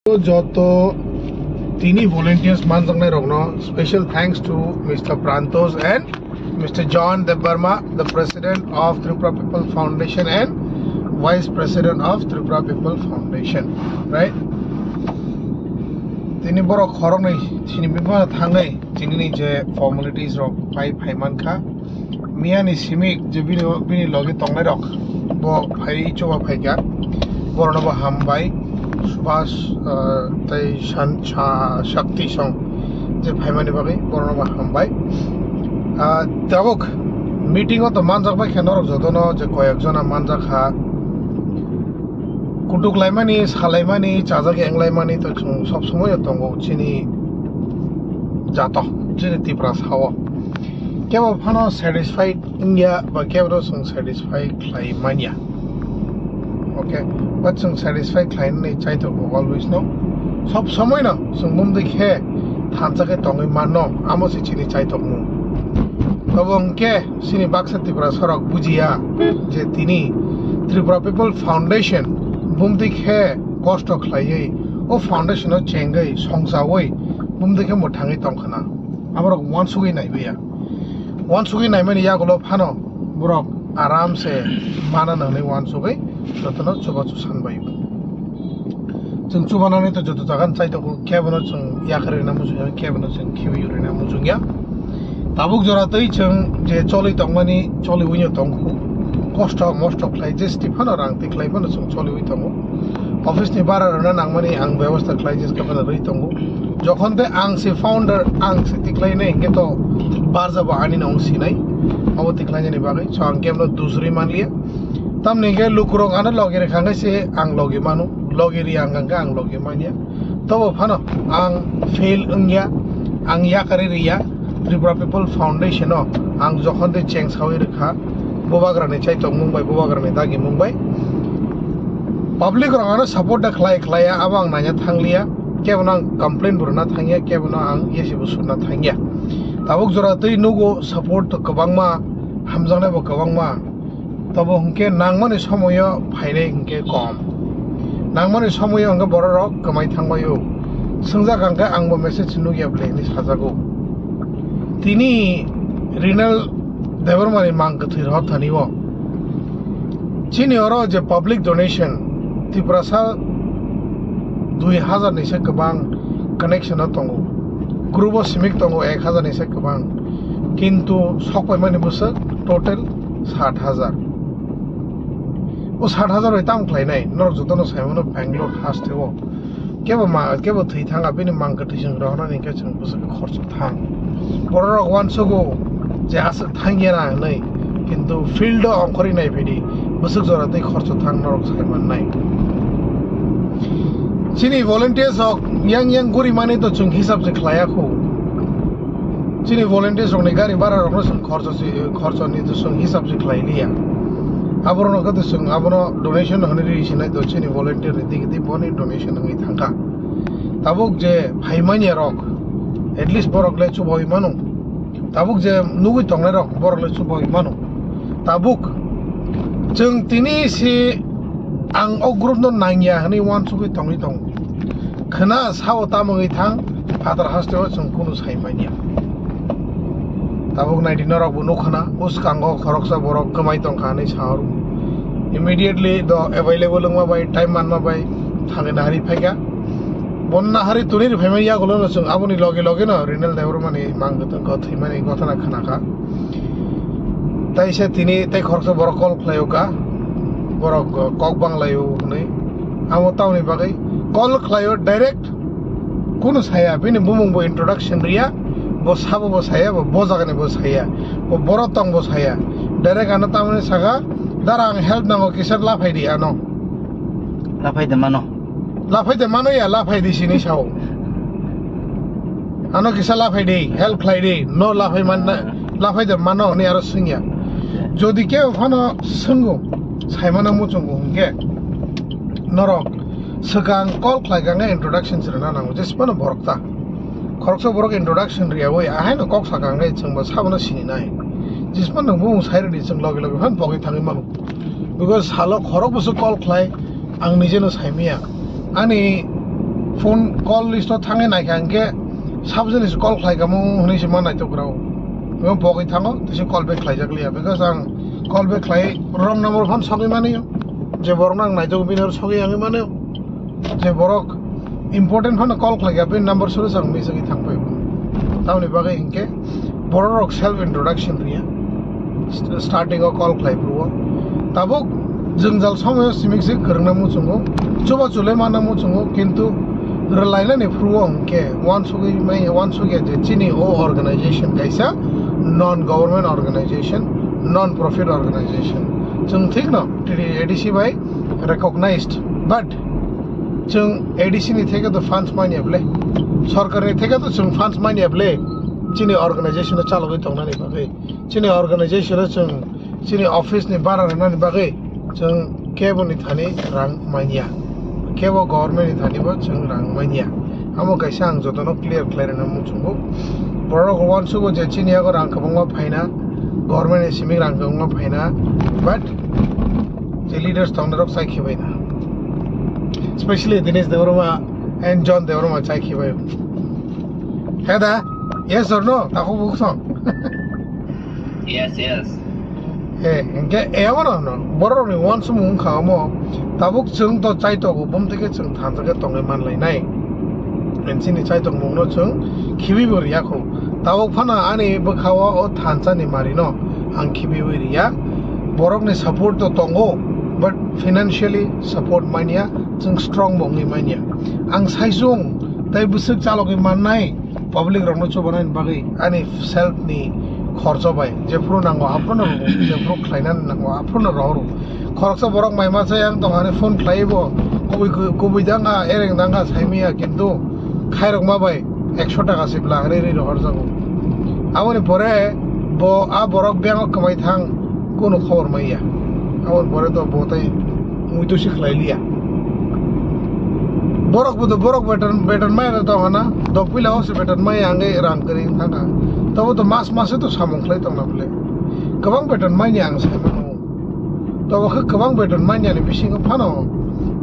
Joto Tini volunteers Manzangnai Rogno. Special thanks to Mr. Prantos and Mr. John Debarma, the President of Tripura People Foundation and Vice President of Tripura People Foundation. Right? Tini borok horonai, tini bipa thangai, tini ni je formalities rok pai phaiman kha. Miani simik je bini logi tongnai rok. Bo phai choba phaiga. Borno bo hambai. Subhas tai Shakti song je phaimani bagai borno ba hambai tabuk meeting to manjak bai khenor jodono je koyak jona manjak kha kutuk laimani salaimani chajak englaimani to sob somoy tongo chini jato jini Tripura sawo kebo phano satisfied India ba kebo sung satisfied klaimania. Okay, but some satisfied client ni chai to always no. Sob somoy no, some mum de khe thansa ke tongi mano, amo si chini chai to mu. Kabong ke sini baksa Tripura sorok bujia je tini Tripura People Foundation mum de khe cost of klai o foundation o chengai songsa woi mum de khe mo thangi tong khana. Aborok one sugi nai beya. One sugi nai mani ya golo phano borok aram se mana nang ni one sugi. Jotono coba susan bayu. Jeng coba nani to joto jagan cai to kebono jeng yakari namu jeng kebono jeng kiwi namu jeng ya. Tabuk jora tei jeng je coli tongmani coli winyo tongku. Cost of most of places tipano rang ti klai bono jeng coli wi tongu. Office ni bara rana nangmani ang ବ୍ୟବস্থা klai jes kapana ri tongu. Jokhon te ang si founder ang si ti klai nei keto barza ba ani nong si nai. Abo ti klai ni bagai so ang kemno dusri man liya. Tam nege lukurok ana logere khanga se ang logi manu logeri anganga ang logi mania tobo phano ang fail ungya ang yakari riya Tripura People Foundation no ang jokhon de cheng sawi rekha bobagrane chai to Mumbai bobagrane dagi Mumbai public rangana support da khlai khlaya abang nanya thanglia kebonang complaint burna thangya kebona ang yesi busuna thangya tabuk jora tei nugo support to kabangma hamjangna bo kabangma tabo hungke nangmani somoyo phaine hungke kom nangmani somoyo hungke bororok kamai thangbayo sungja gangka angbo message nugia bleni sajago tini Renal Debarmani mang thir hothani wo chini oro je public donation Tripura sa 2000 ni se kabang connection tongo group simik tongo 1000 ni se kabang kintu sokpai mani busak total 60000 o 60000 itam klai nai nor jotono saimono Bangalore haste wo kebo thei thanga bini mangka thising rona ni ke chung busak khorcho thang borok wansogo je asa thangira nai kintu field ongkhori nai bidi busak jora tei khorcho thang norok saiman nai chini volunteers ok yang guri mani to chung hisab je khlaya khu chini volunteers ok ni gari bara rok chung khorcho ni to chung hisab je khlai liya abrono kate sung abono donation honori sinai to chini volunteer ni digi boni donation ngi thangka tabuk je phaimani rok at least borok le chuboi manu tabuk je nugui tongnai rok borok le chuboi manu tabuk jeng tini si ang o group no nangya hani wan sugui tongi tong khana sawo tamangi thang father hastewa chung kunu saimania tabuk nai dinarok bu nokhana uskango khoroksa borok kamai tong khani saru immediately the available ma bai time man ma bai thangena hari phaiga bonna hari tunir family golo no chung aboni loge no Renal Debarmani mangto ko thimani gotana khana ka tai se tini tai khoroksa borok call khlayoka borok kok banglayo nei amo tauni bagai call khlayo direct kuno saya bini bumung bo introduction riya bo sabo bo saya bo bojagane bo saya bo borotong bo saya direct ana tamane saga darang help nango kisar la phaidi ano la phaide mano ya la phaidi sini sao ano kisar la phaidi help khlaide no la phaide mano ni aro singya jodi ke phano sungo saimana mo chungo hungke norok sekang call khlaiga introduction sirana nango jespano borokta khoroksa borok introduction riya oi ahai no kok sakang ngai chungba sabana sini nai jisman no bung saire ni chung loge han pogi thangi manu because halo khorok busu call khlai ang nije no saimia ani phone call list to thange nai kan ke sabjeni call khlai ka mu honi se manai to grau mo bogi thango tisi call back khlai jakliya because ang call back khlai wrong number phone sogi mani je borok nang nai to binor sogi angi mani je borok important phone call khlai ka pin number suru sang mi sagi thang pai tauni bagai inke borok self introduction riya starting a call khlai pro tabuk jenggal somoy simik se korna mu chungo chuba chule mana mu chungo kintu relaila ne pro onke one sugi je chini o organization kaisa non government organization non profit organization chung thik no ADC by recognized but chung ADC ni theke to funds mani able sarkar ni theke to chung funds mani able chini organization cha logoi tongna ni bagai chini organization chung chini office ni bara na ni bagai chung kebo ni thani rang mania kebo government ni thani bo chung rang mania amo kaisa ang jotono clear na mu chungo borok wan sugo je chini ago rang kabonga phaina government ni simi rang kabonga phaina but the leaders tongna sai khibaina especially Dinesh Devrama and John Devrama chai khibai heda yes or no taku buksong yes engke ewana no borok ni wan sumung khamo tabuk chung to chai to go bom teke chung than teke tongai man lai nai enchini chai tong mong no chung khibi bor ya kho tabuk phana ani bkhawa o thancha ni mari no ang khibi wi ya borok ni support to tongo but financially support mania chung strong mongi mania ang saisung tai busuk chalogi mannai public rongno chobanai bagai ani self ni खर्च bye जेफ्रो नांगो आफोनो जेफ्रो खलायना नांगो आफोनो रहरो खरसा बरक माइमा सायां दंहाने phone खलायबो गुबैदांगा एरेंदांगा साइमिया किन्तु खायरक माबाय 100 टाका सिबला रे रे रहर जागो आमनि परे बो आ बरक बेंग कमाय थां कोनो खबर माइया आमन परे तो बोताय मुइतो सिखलायलिया borok budo borok beton mai to hana dokpila hose beton mai ange rang kering thanga tabo to mas to samong khlai tong na bole kabang beton mai ni ang sai mano tabo kha kabang beton mai ni bising phano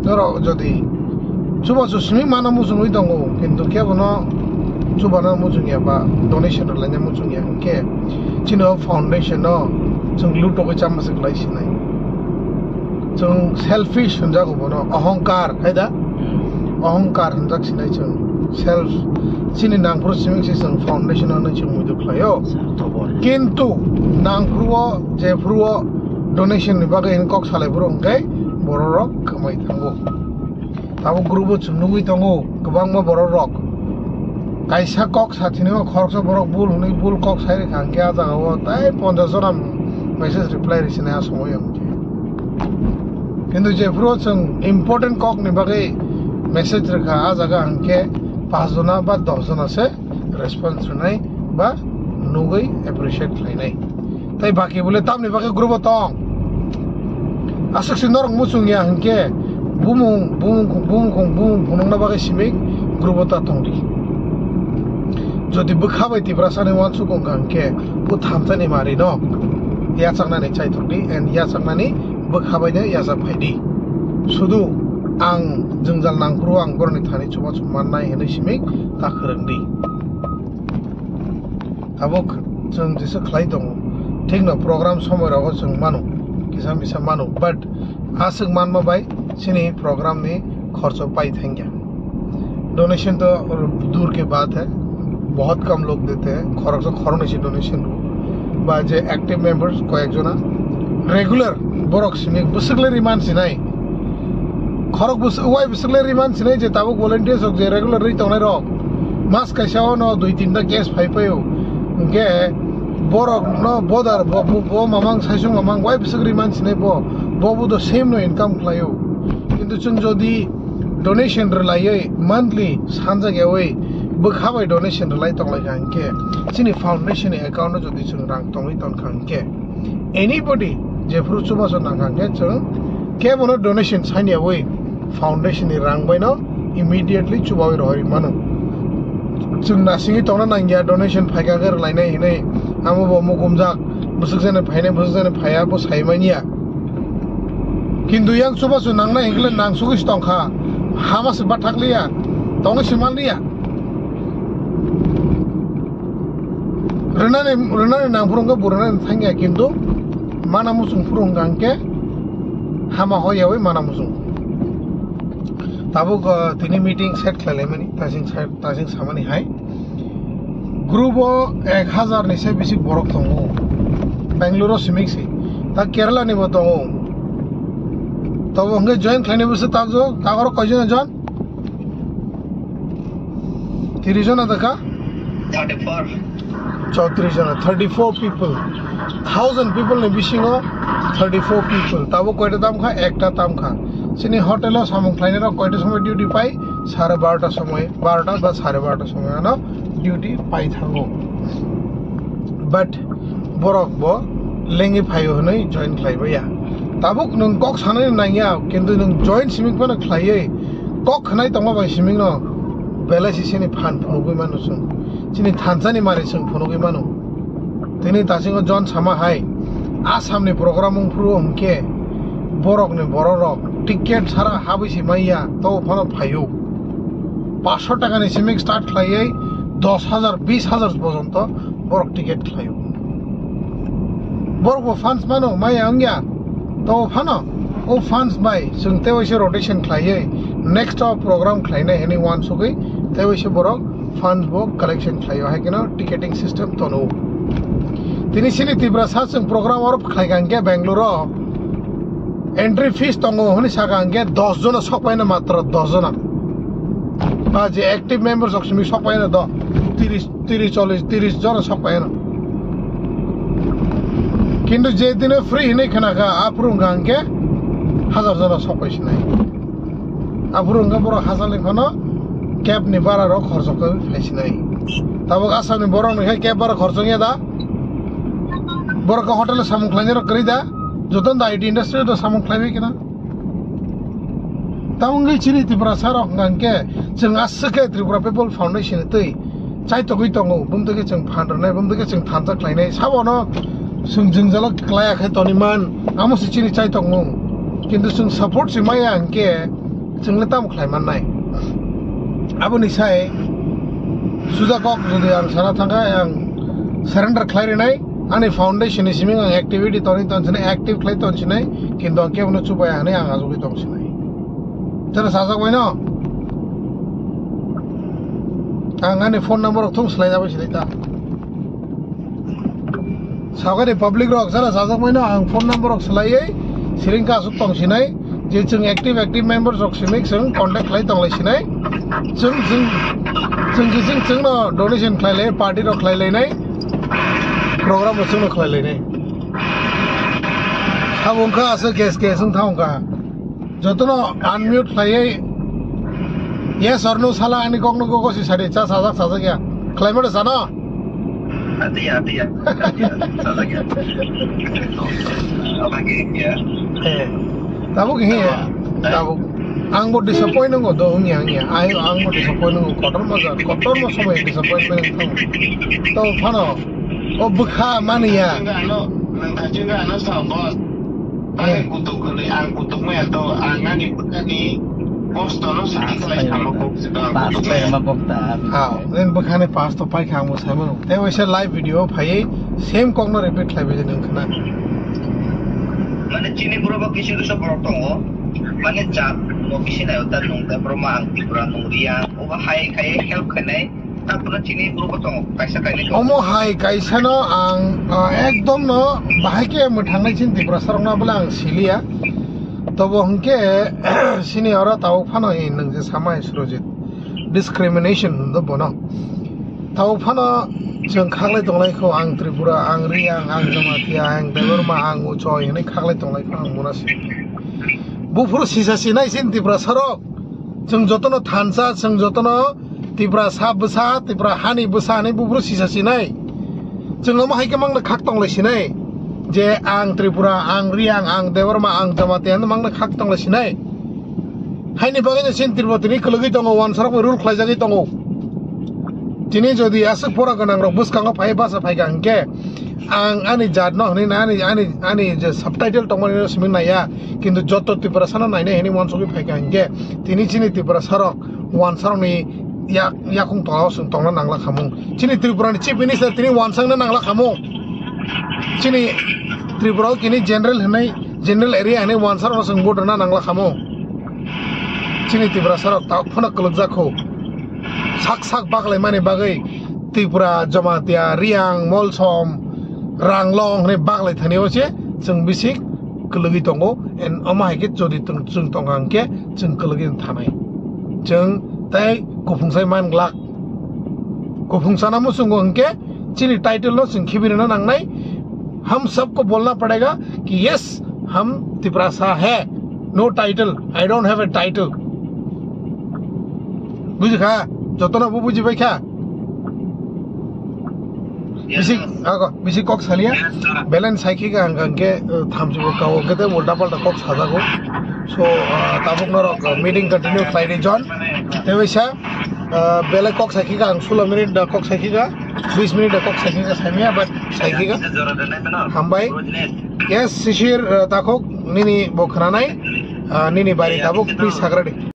toro jodi chuba chu simi mana mu sumi dongo kintu ke bono chuba na mu jungia ba donation la nya mu jungia ke chino foundation no chung lu to ko cham se klai sinai chung selfish hunja go bono ahankar haida अहंकार हंजाक सिनाय जों self सिनि नांगफ्रो सिमिं सिसं foundation आनो जों मुदु खलायो किन्तु नांगफ्रो जेफ्रो donation नि बागै इनकक सालायफ्रो अंगाय बररक कमाय थांगो ताबो ग्रुप चुनुगै दंगो गोबां मा बररक कायसा कक साथिनो खरसा बरक बुल हुनै बुल कक साइरे खांगे आ जागाव ताय 50 जन मेसेज रिप्लाई रिसिना समय अंगे किन्तु जेफ्रो जों इम्पोर्टेन्ट कक नि बागै मेसेज रखा आ जगह अंके 5 जना बा 10 जना से रेस्पॉन्स रनाय बा नुगै एप्रिशिएट लायनाय ताई बाकी बोले तामनि बाकी ग्रुप तंग आसक सिनर मुसुंगिया अंके बुमुं बुमुंना बाकी सिमिक ग्रुप ता तंगदि जदि बखाबाय तिब्रा साने वानसु गंगा अंके बु थामतानि मारि न या चांगनानै चाइ थकदि एन्ड या चांगनानै बखाबायनो या जाफायदि सुदु आं जोंजाल नांग्रो आं बरनि थानि चुबा चुमान नाय हेनै सिमिक ता खरंदि ताबुक जों जेसे खलाय दङ ठीक न प्रोग्राम समय राव जों मानु किसान बिसा मानु बट आसक मानमा बाय सिनि प्रोग्राम नि खर्च पाई थेंगे डोनेशन तो दूर के बात है बहुत कम लोग देते हैं खरच खरनेसि डोनेशन बा जे एक्टिव मेंबर्स कयेक जना रेगुलर बरक सिमिक बुसगलेरि मानसि नाय खरक बुस वाय बुसगलेरि मानसि नाय जे ताबुक वॉलंटियर्स हक जे रेगुलर रि तंनाय रक मास काइसाव न 2-3 ता केस फाइफायो के borok no bodar bo mamang saisung mamang wai bisagri mansi ne bo bu do same no income klayo kintu chung jodi donation relai monthly sanja gewai bkhabai donation relai tonglai hanke chini foundation account no jodi chung rang tongai ton khanke anybody je fru chuba so nang hanke chung ke bono donation sania wai foundation ni rang bai no immediately chubai roi manu chung nasingi tongna nangya donation phaiga gar lainai hinai आमो बो मुकुमजाक बुसुक जाने फाइने बुसुक जाने फाया बो साइमानिया किन्तु yang coba su nang na ingle nang sugi stongkha hamas bathakliya tong simal niya renane nang purung ka burana thangya kintu mana musung purung gangke hama hoyawe mana musung tabuk tini meeting set khlale mani tasing samani hai group o 1000 ni se bisi borok tongo Bangalore simiksi ta Kerala ni bo tongo tabo honge join khlane bise tajo tagoro kojona jon 30 jona daka 34 34 jona 34 people 1000 people ni bisingo 34 people tabo koita tam kha ekta tam kha sini hotel samung khlaine ro koita somoy duty pai 12:30 somoy 12টা বা 12:30 somoy na duty pai thango but borok bo lengi phayo hnai join khlaiba ya tabuk nung kok sanai nangya kintu nung join simik bana khlaiye kok khnai tongma bai simik no belasi sini phan phunugui manu sung chini thansani mari sung phunugui manu tini tasingo jon sama hai asam ni program phuru umke borok ni borok ticket sara habisi maiya to phano phayo 500 টাকা ni simik start khlaiye 10000 20000 পর্যন্ত borok ticket khlayo borok funds mano maiya angya to phano o funds bai sung te wise rotation khlaiye next program khlaina anyone sugui te wise borok funds bo collection khlayo hai kino ticketing system tono tini sini tibra sa sung program or khlaigange Bangalore entry fees tongo honi sagange 10 jona sokpaina matra 10 jona je active members of simi sokpaina do 30 jona sokpaina kintu je dine free nei khana ga aprungange 1000 jona sokpaisi nai aprunga boro 1000 ni khono cab ni bara ro khorcho ko phaisi nai tabok asam ni boro ni cab bara khorcho nge da boro ka hotel samung khlaine ro kri da joton da IT industry do samung khlaibe kina taungi chini Tripura sarok ngangke jeng asake Tripura People Foundation tei chai togui tongo bumtege jeng phanrnai bumtege jeng thansa khlainai sabono sung jingjala klaya khai toniman amo si chini chai tongo kintu sung support si maya angke jeng letam khlaiman nai aboni sai suda kok jodi ang sara thanga ang surrender khlairinai ani foundation ni siming ang activity toni tonchine active khlai tonchine kintu angke bono chupaya ani ang ajugi tongchine Tara sasak waino angani phone number thung slai jabe silita sagari public rok sara sasak waino ang phone number rok slai siringka asuk tong sinai je chung active members rok simik sung contact lai tong lai sinai chung no donation khlai lai party rok khlai lai nai program sung no khlai lai nai sabungka asa ges sung thaungka jotono unmute khlaiye yes or no sala ani kok no ko si sare cha sa kya climate sana Ati ya salah ya apa ya tabuk he tabuk anggo disappointing go do ngi ai anggo disappointing go kotor mo samay disappointment to phano o bukha maniya nang kajinga na sa boss ay kutok ni ang kutok mo yato ang ani ni post no sa klay kamo ko Pasto pa mapokta then bukhane pass to pai khamo samo te wise live video phai same kok no repeat khai be nang khana Mana chini bro ba kisi sa portongo mana chat mo kisi na utan nung ta pro ma ang Tripura nung ria o ba hai kai help kanai tapos chini bro ba tong paisa kai ni omo hai kaisa no ang ekdom no bahake mo thangnai chin Tripura sarong na bala ang silia tobo hongke sini ora tau phano in nang je samai surojit discrimination do bono tau phano jeng khaglai tonglai ko ang Tripura ang ria ang jamatia ang deborma ang uchoi ni khaglai tonglai ko ang monasi bufuru sisa sinai sin Tripura sarok jeng jotono thansa jeng jotono Tripura sabsa Tripura hani busa ni bufuru sisa sinai jeng omo hai ke mang na khak tonglai sinai je ang Tripura ang riang ang deborma ang jamatia mang na khak tonglai sinai hai ni bagane sin Tripura tini kologi tongo wan sarok rule khlai jagi tongo tini jodi asuk pora ganang rok buskango phai basa phai gangke ang ani jat no ni ani je subtitle tongmani siming naya kintu joto Tripura sana naine heni monsogi phai gangke tini chini Tripura sarok wansar ni yakung tolao sung tongna nangla khamung chini Tripura ni chief minister tini wansang na nangla khamung chini Tripura kini general hanai general area hanai wansar no sung board na nangla khamung chini Tripura sarok tak phona kolokjakho sak baglai mani bagai Tripura Jamatia Riang Molsom Ranglong ne baglai thani oche chung bisik kologi tongo en ama hike jodi chung tongang ke chung kologi thanai chung tai kopungsai man glak kopungsana mo sungo hingke chini title no chung khibirna nangnai हम सबको बोलना पड़ेगा कि yes हम त्रिपुरा है no title I don't have a title बुझखा जतना बु बुझि बैखा बिसि कक सालिया बैलेंस साइकी का अंके थामजुबो काओ गते उल्टा पल्टा कक साजागो सो ताबुक नरक मीटिंग कंटिन्यू फ्राइडे जॉन तेवैसा बेले कक साइकी का 16 मिनिट कक साइकी का 20 मिनिट कक साइकी का सामिया बट साइकी का हामबाय यस शिशिर ताखो निनी बोखरानाय निनी बारी ताबुक प्लीज सागरादे